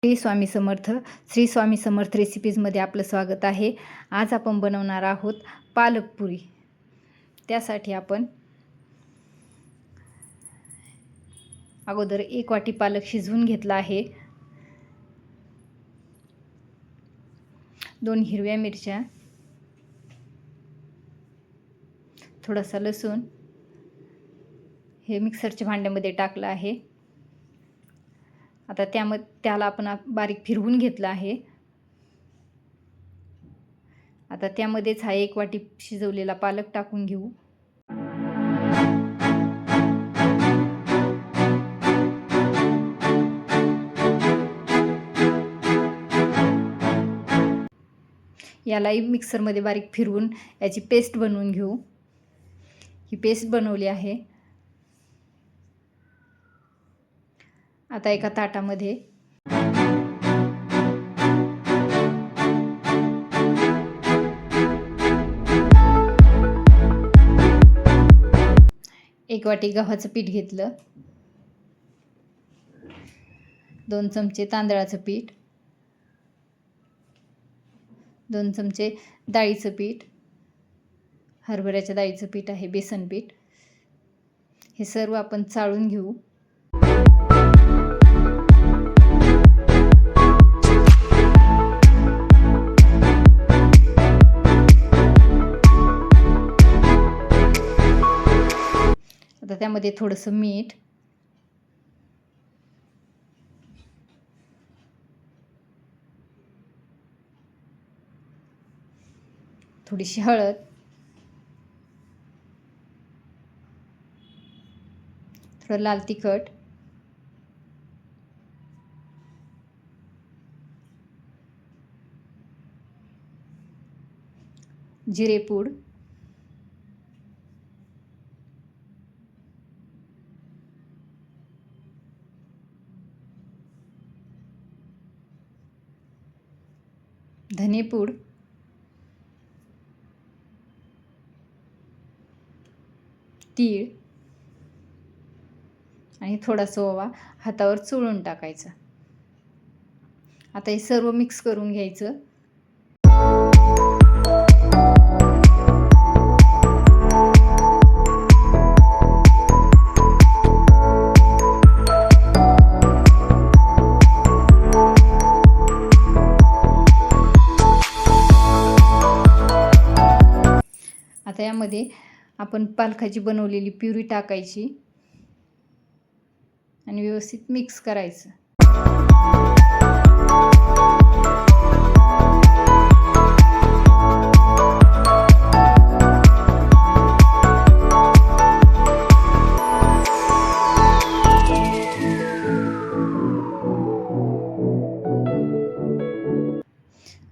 श्री स्वामी समर्थ. श्री स्वामी समर्थ रेसिपीजमध्ये आपलं स्वागत आहे. आज आपण बनवणार आहोत पालक पुरी. त्यासाठी आपण अगोदर 1 वाटी पालक शिजवून घेतला आहे. 2 हिरव्या मिरच्या, थोडासा लसूण हे मिक्सरच्या भांड्यामध्ये टाकलं आहे. आता त्याला आपण बारीक फिरवून घेतलं आहे. आता त्यामध्येच हा 1 वाटी शिजवलेला पालक टाकून घेऊ. यालाही मिक्सरमध्ये बारीक फिरवून याची पेस्ट बनवून घेऊ. ही पेस्ट बनवली आहे. आता एका ताटामध्ये एक वाटी गव्हाचं पीठ घेतलं, 2 चमचे तांदळाचं पीठ, 2 चमचे डाळीचं पीठ, हरभऱ्याच्या डाळीचं पीठ आहे, बेसन पीठ. हे सर्व आपण चाळून घेऊ. आता त्यामध्ये थोडंसं मीठ, थोडीशी हळद, थोडं लाल तिखट, जिरेपूड, धनेपूड, तीळ आणि थोडासा ओवा हातावर चोळून टाकायचा. आता हे सर्व मिक्स करून घ्यायचं. आता यामध्ये आपण पालकाची बनवलेली प्युरी टाकायची आणि व्यवस्थित मिक्स करायचं.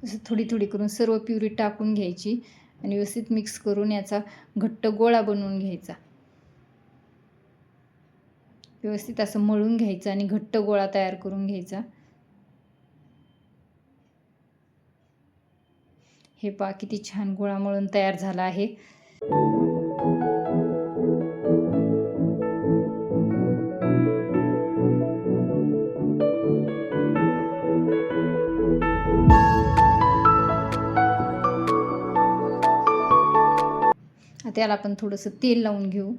असं थोडी थोडी करून सर्व प्युरी टाकून घ्यायची आणि व्यवस्थित मिक्स करून याचा घट्ट गोळा बनवून घ्यायचा. व्यवस्थित असं मळून घ्यायचं आणि घट्ट गोळा तयार करून घ्यायचा. हे पहा किती छान गोळा मळून तयार झाला आहे. त्याला आपण थोडंसं तेल लावून घेऊ.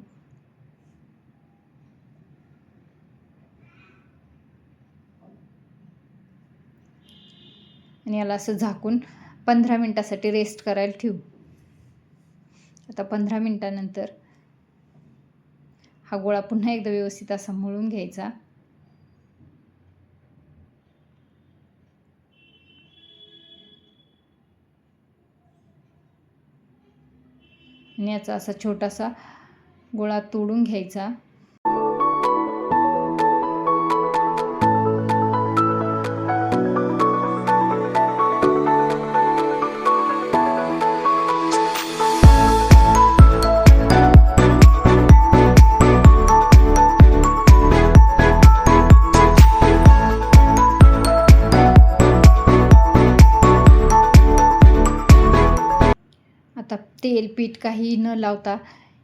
आणि याला असं झाकून 15 मिनिटासाठी रेस्ट करायला ठेवू. आता 15 मिनिटानंतर हा गोळा पुन्हा एकदा व्यवस्थित असा मळून घ्यायचा. आणि याचा असा छोटासा गोळा तोडून घ्यायचा. आता तेल पीठ काही न लावता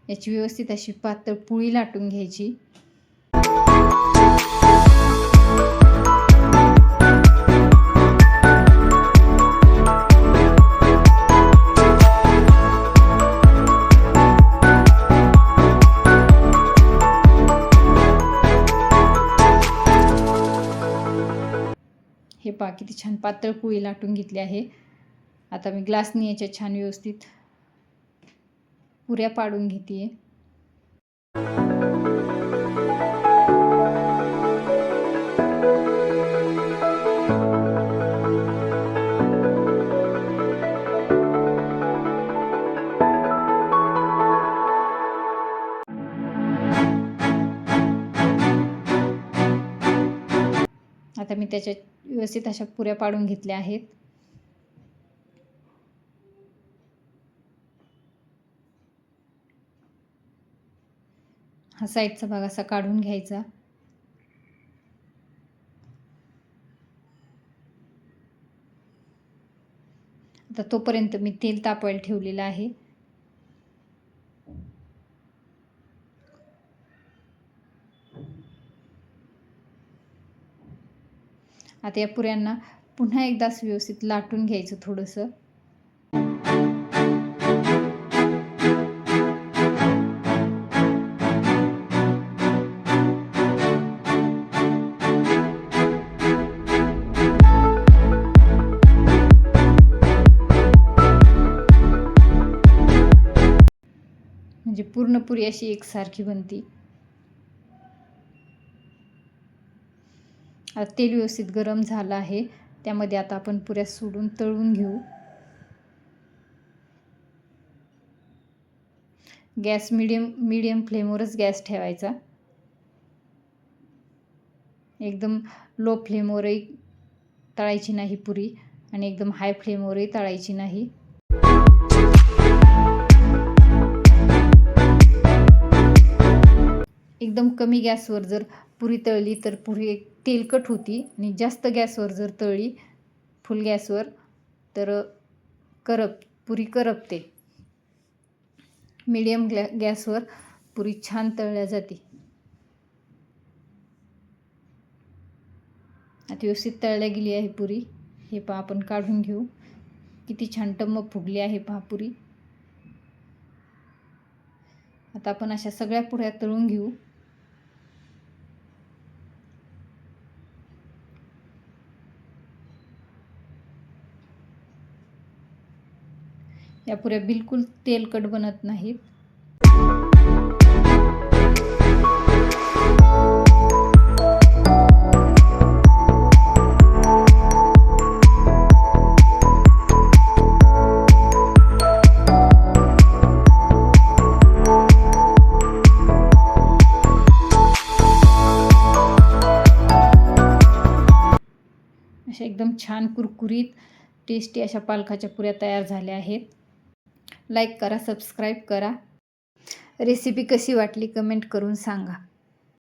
याची व्यवस्थित अशी पातळ पोळी लाटून घ्यायची. हे पहा किती छान पातळ पोळी लाटून घेतली आहे. आता मी ग्लासनी याच्या छान व्यवस्थित पुऱ्या पाडून घेते. आता मी त्याच्या व्यवस्थित अशा पुऱ्या पाडून घेतल्या आहेत. हा साईडचा भाग असा काढून घ्यायचा. आता तोपर्यंत मी तेल तापवायला ठेवलेलं आहे. आता या पुऱ्यांना पुन्हा एकदा व्यवस्थित लाटून घ्यायचं थोडंसं. म्हणजे पूर्ण पुरी अशी एकसारखी बनती. आता तेल व्यवस्थित गरम झालं आहे. त्यामध्ये आता आपण पुऱ्या सोडून तळून घेऊ. गॅस मीडियम फ्लेमवरच गॅस ठेवायचा. एकदम लो फ्लेमवरही तळायची नाही पुरी आणि एकदम हाय फ्लेमवरही तळायची नाही. एकदम कमी गॅसवर जर पुरी तळली तर पुरी तेलकट होती आणि जास्त गॅसवर जर तळली फुल गॅसवर तर पुरी करपते. मीडियम गॅसवर पुरी छान तळल्या जाते. आता व्यवस्थित तळल्या गेली आहे पुरी. हे पहा आपण काढून घेऊ. किती छान टम्म फुगली आहे पहा पुरी. आता आपण अशा सगळ्या पुऱ्या तळून घेऊ. या पुऱ्या बिलकुल तेलकट बनत नाहीत. अशा एकदम छान कुरकुरीत टेस्टी अशा पालकाच्या पुऱ्या तयार झाल्या आहेत. लाईक करा, सबस्क्राईब करा. रेसिपी कशी वाटली कमेंट करून सांगा.